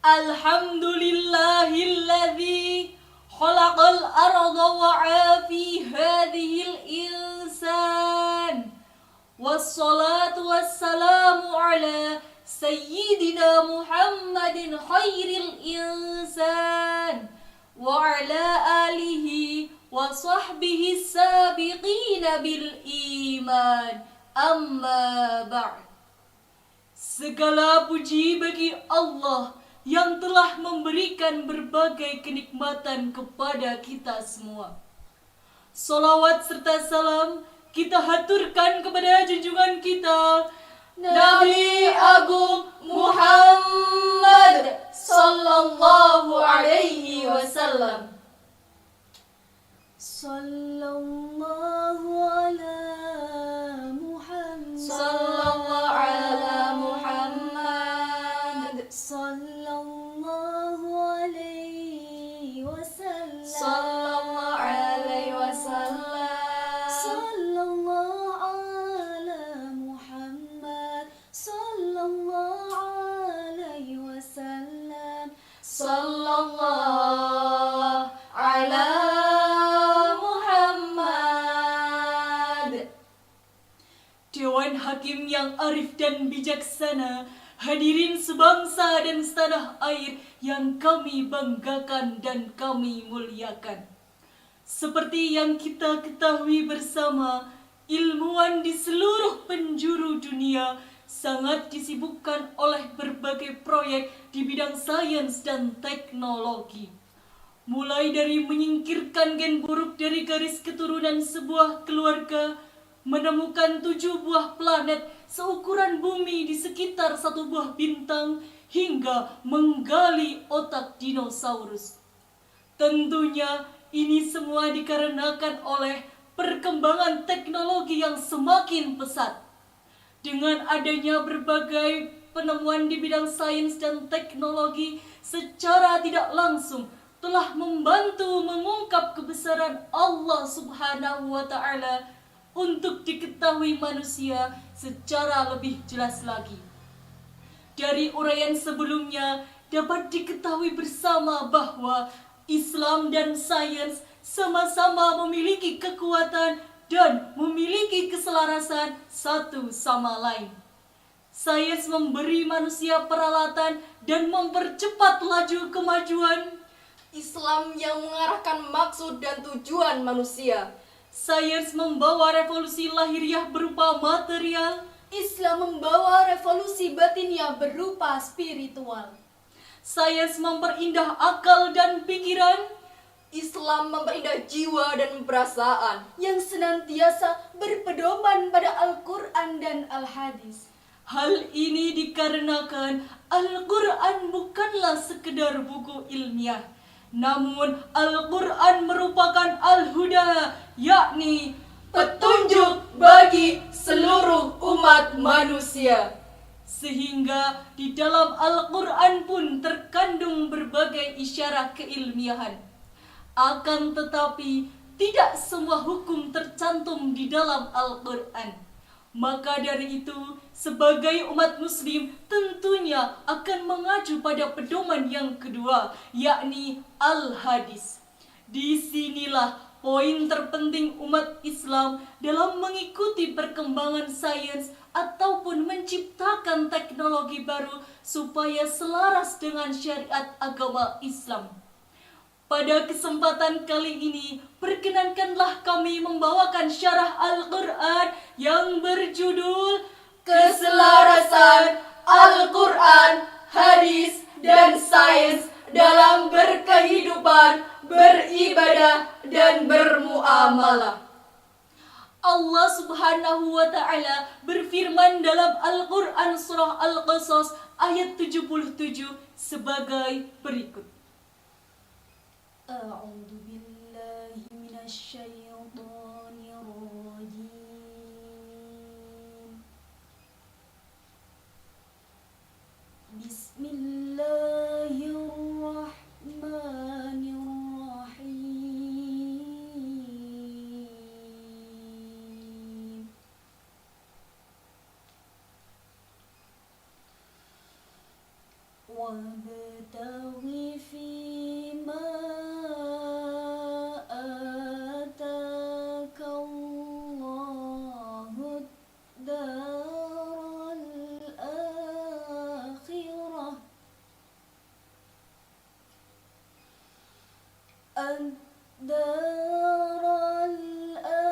Alhamdulillahilladzi khalaqal arda wa 'afi hadhil insan. Wassalatu wassalamu ala sayyidina Muhammadin khairil insan wa ala alihi wa sahbihi sabiqina bil iman. Amma ba'd. Segala puji bagi Allah yang telah memberikan berbagai kenikmatan kepada kita semua. Salawat serta salam kita haturkan kepada junjungan kita Nabi Agung Muhammad sallallahu alaihi wasallam. Sallallahu ala Muhammad. Sallallahu ala Muhammad. Sallallahu alaihi wasallam. Sallallahu alaihi wasallam. Sallallahu ala Muhammad. Sallallahu alaihi wasallam. Sallallahu ala Dewan Hakim yang arif dan bijaksana, hadirin sebangsa dan setanah air yang kami banggakan dan kami muliakan. Seperti yang kita ketahui bersama, ilmuwan di seluruh penjuru dunia sangat disibukkan oleh berbagai proyek di bidang sains dan teknologi. Mulai dari menyingkirkan gen buruk dari garis keturunan sebuah keluarga, menemukan 7 buah planet seukuran bumi di sekitar 1 buah bintang, hingga menggali otak dinosaurus. Tentunya ini semua dikarenakan oleh perkembangan teknologi yang semakin pesat. Dengan adanya berbagai penemuan di bidang sains dan teknologi, secara tidak langsung telah membantu mengungkap kebesaran Allah Subhanahu wa Ta'ala untuk diketahui manusia secara lebih jelas lagi. Dari uraian sebelumnya dapat diketahui bersama bahwa Islam dan sains sama-sama memiliki kekuatan dan memiliki keselarasan satu sama lain. Sains memberi manusia peralatan dan mempercepat laju kemajuan. Islam yang mengarahkan maksud dan tujuan manusia. Sains membawa revolusi lahiriah berupa material. Islam membawa revolusi batiniah berupa spiritual. Sains memperindah akal dan pikiran. Islam memperindah jiwa dan perasaan yang senantiasa berpedoman pada Al-Quran dan Al-Hadis. Hal ini dikarenakan Al-Quran bukanlah sekedar buku ilmiah, namun Al-Quran merupakan Al-Huda, yakni petunjuk bagi seluruh umat manusia. Sehingga di dalam Al-Quran pun terkandung berbagai isyarat keilmiahan. Akan tetapi tidak semua hukum tercantum di dalam Al-Quran. Maka dari itu, sebagai umat muslim tentunya akan mengacu pada pedoman yang kedua, yakni Al-Hadis. Disinilah poin terpenting umat Islam dalam mengikuti perkembangan sains ataupun menciptakan teknologi baru supaya selaras dengan syariat agama Islam. Pada kesempatan kali ini, perkenankanlah kami membawakan syarah Al-Quran yang berjudul Keselarasan Al-Quran, Hadis, dan Sains dalam berkehidupan, beribadah, dan bermuamalah. Allah Subhanahu wa Ta'ala berfirman dalam Al-Quran surah Al-Qasas ayat 77 sebagai berikut. A'udzu billahi minasy syaithanir rajim. Bismillahirrahmanirrahim. وابتغ فيما آتاك الله الدار الآخرة الدار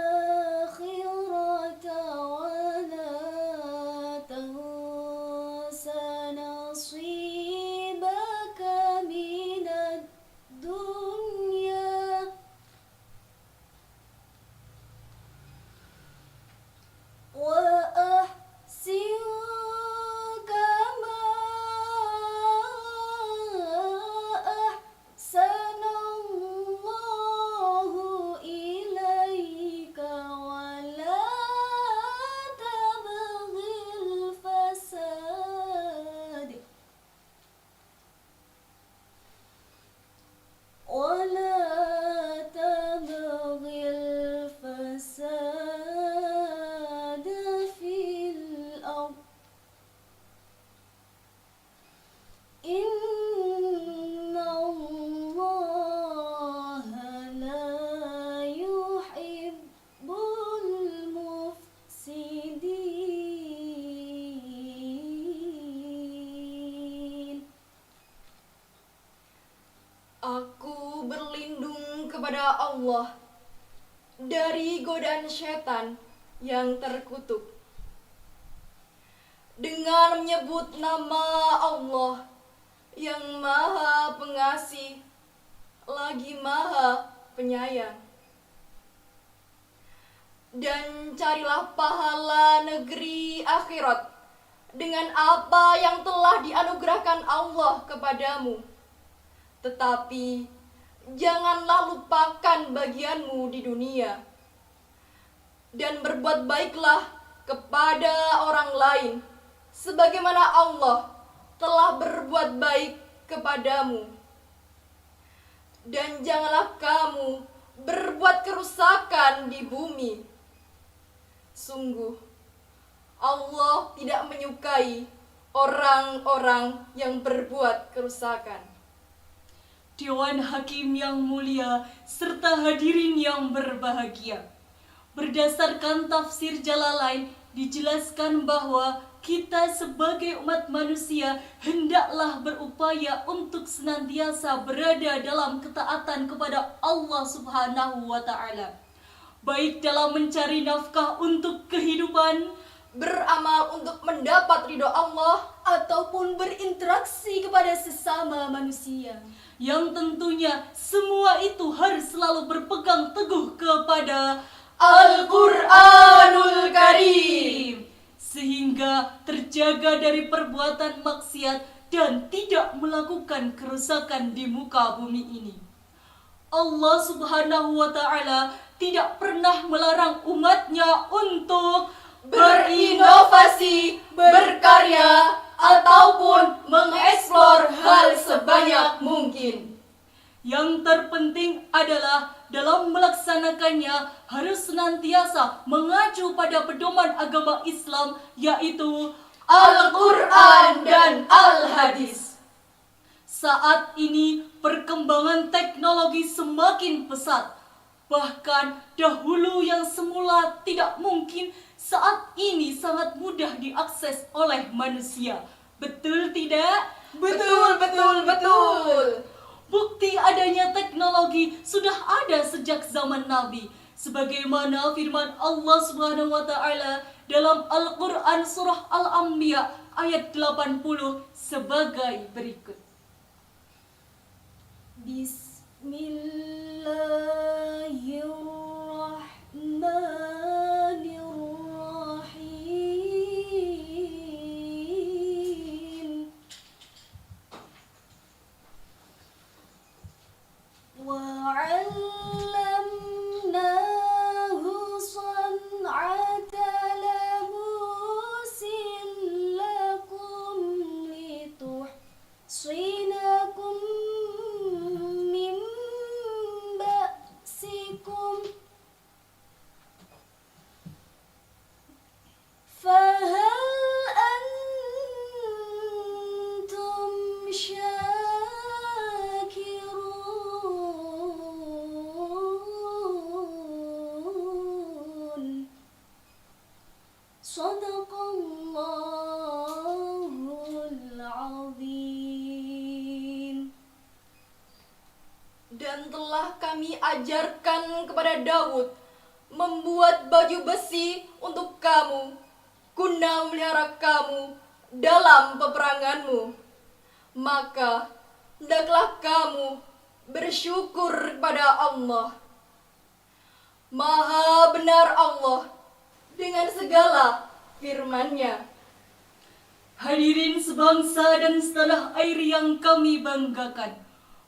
الآخرة ولا تنس نصيبك من الدنيا وأحسن كما أحسن الله إليك ولا تبغ الفساد في الأرض إن الله لا يحب المفسدين. Aku berlindung kepada Allah dari godaan setan yang terkutuk. Dengan menyebut nama Allah yang Maha Pengasih lagi Maha Penyayang. Dan carilah pahala negeri akhirat dengan apa yang telah dianugerahkan Allah kepadamu. Tetapi janganlah lupakan bagianmu di dunia. Dan berbuat baiklah kepada orang lain, sebagaimana Allah telah berbuat baik kepadamu. Dan janganlah kamu berbuat kerusakan di bumi. Sungguh, Allah tidak menyukai orang-orang yang berbuat kerusakan. Dewan Hakim yang mulia serta hadirin yang berbahagia. Berdasarkan tafsir Jalalain dijelaskan bahwa kita sebagai umat manusia hendaklah berupaya untuk senantiasa berada dalam ketaatan kepada Allah Subhanahu wa Ta'ala, baik dalam mencari nafkah untuk kehidupan, beramal untuk mendapat ridho Allah, ataupun berinteraksi kepada sesama manusia. Yang tentunya semua itu harus selalu berpegang teguh kepada Al-Quranul Karim, sehingga terjaga dari perbuatan maksiat dan tidak melakukan kerusakan di muka bumi ini. Allah Subhanahu wa Ta'ala tidak pernah melarang umatnya untuk berinovasi, berkarya, ataupun mengeksplor hal sebanyak mungkin. Yang terpenting adalah dalam melaksanakannya harus senantiasa mengacu pada pedoman agama Islam, yaitu Al-Quran dan Al-Hadis. Saat ini perkembangan teknologi semakin pesat. Bahkan dahulu yang semula tidak mungkin, saat ini sangat mudah diakses oleh manusia. Betul tidak? Betul. Bukti adanya teknologi sudah ada sejak zaman Nabi. Sebagaimana firman Allah Subhanahu wa Ta'ala dalam Al-Quran surah Al-Anbiya ayat 80 sebagai berikut. Bismillahirrahmanirrahim. وعلمناه صنعة لبوس لكم لتحصنكم من بأسكم فهل أنتم Dan telah kami ajarkan kepada Daud membuat baju besi untuk kamu, guna memelihara kamu dalam peperanganmu. Maka hendaklah kamu bersyukur kepada Allah. Maha benar Allah dengan segala firman-Nya. Hadirin sebangsa dan setanah air yang kami banggakan,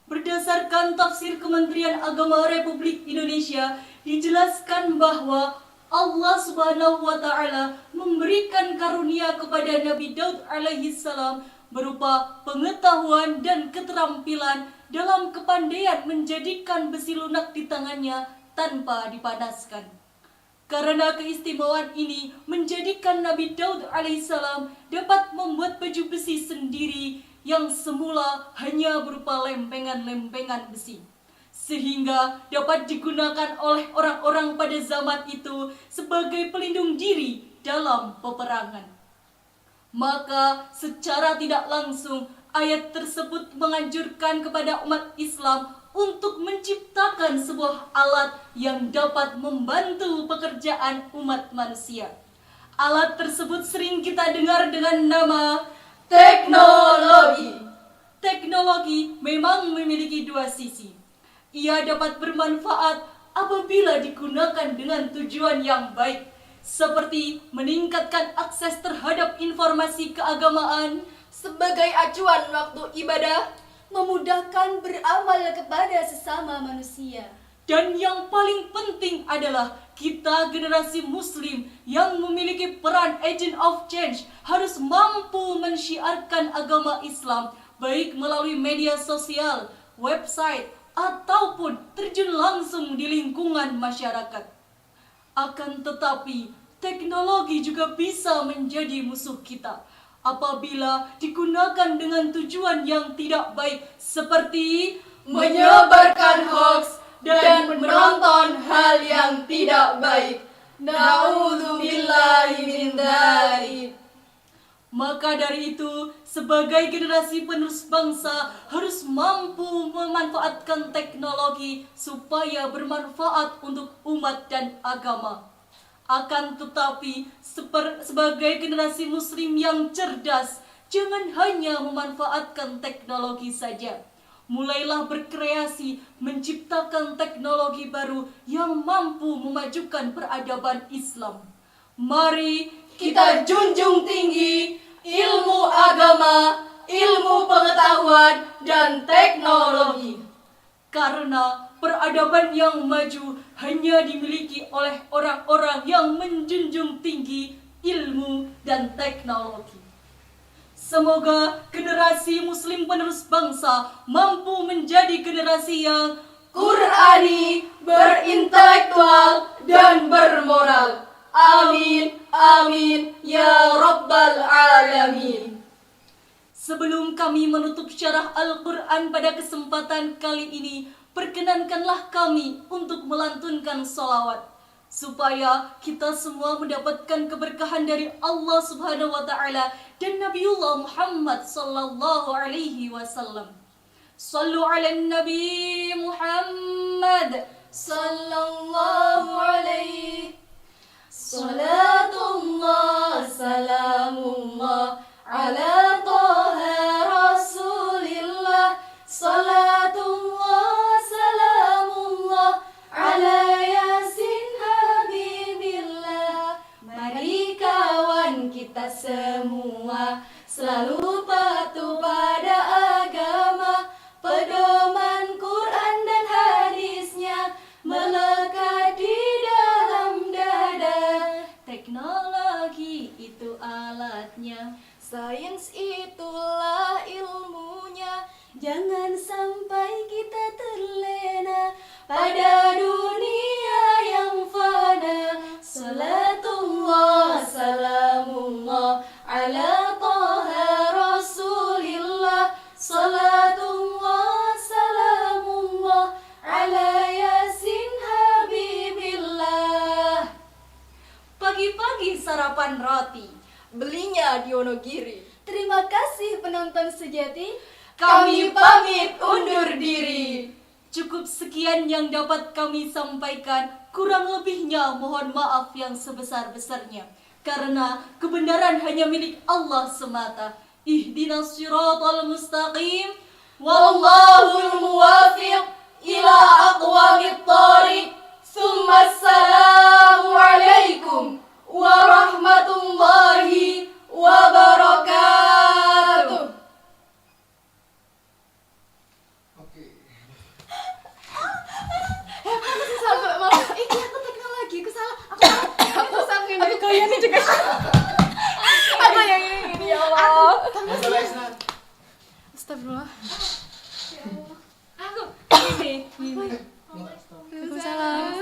berdasarkan tafsir Kementerian Agama Republik Indonesia, dijelaskan bahwa Allah Subhanahu wa Ta'ala memberikan karunia kepada Nabi Daud alaihi salam berupa pengetahuan dan keterampilan dalam kepandaian menjadikan besi lunak di tangannya tanpa dipanaskan. Karena keistimewaan ini menjadikan Nabi Daud alaihissalam dapat membuat baju besi sendiri yang semula hanya berupa lempengan-lempengan besi, sehingga dapat digunakan oleh orang-orang pada zaman itu sebagai pelindung diri dalam peperangan. Maka secara tidak langsung ayat tersebut menganjurkan kepada umat Islam untuk menciptakan sebuah alat yang dapat membantu pekerjaan umat manusia. Alat tersebut sering kita dengar dengan nama Teknologi. Teknologi memang memiliki dua sisi. Ia dapat bermanfaat apabila digunakan dengan tujuan yang baik, seperti meningkatkan akses terhadap informasi keagamaan Sebagai acuan waktu ibadah, memudahkan beramal kepada sesama manusia. dan yang paling penting adalah kita generasi muslim yang memiliki peran agent of change harus mampu mensyiarkan agama Islam baik melalui media sosial, website, ataupun terjun langsung di lingkungan masyarakat. Akan tetapi, teknologi juga bisa menjadi musuh kita apabila digunakan dengan tujuan yang tidak baik, seperti Menyebarkan hoaks dan menonton hal yang tidak baik. Na'udzubillahi min dzalik. Maka dari itu, sebagai generasi penerus bangsa harus mampu memanfaatkan teknologi supaya bermanfaat untuk umat dan agama. Akan tetapi, sebagai generasi muslim yang cerdas, jangan hanya memanfaatkan teknologi saja. Mulailah berkreasi, menciptakan teknologi baru yang mampu memajukan peradaban Islam. Mari Kita junjung tinggi ilmu agama, ilmu pengetahuan, dan teknologi. Karena peradaban yang maju hanya dimiliki oleh orang-orang yang menjunjung tinggi ilmu dan teknologi. Semoga generasi muslim penerus bangsa mampu menjadi generasi yang Qur'ani, berintelektual, dan bermoral. Amin, amin, ya Rabbal Alamin. Sebelum kami menutup syarah Al-Quran pada kesempatan kali ini, perkenankanlah kami untuk melantunkan sholawat, supaya kita semua mendapatkan keberkahan dari Allah Subhanahu wa Ta'ala dan Nabiullah Muhammad sallallahu alaihi wasallam. Sallu ala Nabi Muhammad Sallallahu alaihi. Salatullah, salamullah ala Taha Rasulillah. Salatullah, salamullah ala Yasin Habibillah. Mari kawan kita semua selalu patuh pada agama, pedoman Quran dan hadisnya melekat di dalam dada. Teknologi itu alatnya, sains itulah ilmunya. Jangan sampai kita terlena pada dunia yang fana. Salatullah, salamullah ala Taha Rasulillah. Salatullah, salamullah ala Yasin Habibillah. Pagi-pagi sarapan roti, Belinya di Wonogiri. Terima kasih penonton sejati. Kami pamit undur diri. Cukup sekian yang dapat kami sampaikan. Kurang lebihnya mohon maaf yang sebesar-besarnya. Karena kebenaran hanya milik Allah semata. Ihdinas siratal mustaqim. Wallahul muwafiq ila aqwamit thariq. Summa assalamu alaikum warahmatullahi wabarakatuh. Aku tekno lagi, aku salah. Aku salah ini. Aku kalian ini juga. Aku yang ini. Ya Allah. Astagfirullah. Aku ini. Salam.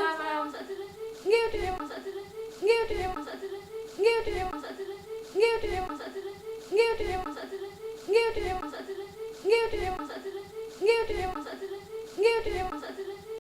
Nggak